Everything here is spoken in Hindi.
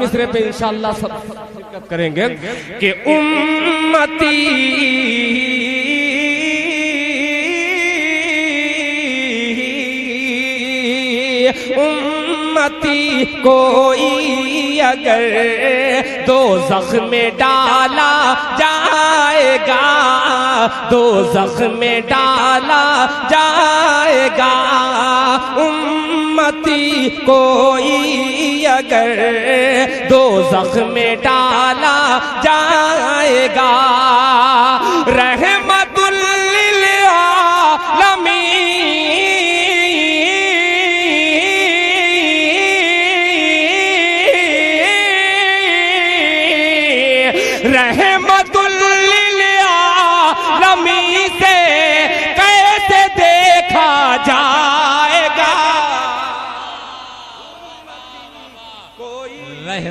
मिसरे पे इंशाअल्लाह सब शिरकत करेंगे कि उम्मती उम्मती कोई अगर दोज़ख में डाला जाएगा, दोज़ख में डाला जाएगा। उम्मती कोई अगर दोज़ख में डाला जाएगा, रहमतुल लिल आलमीन रहम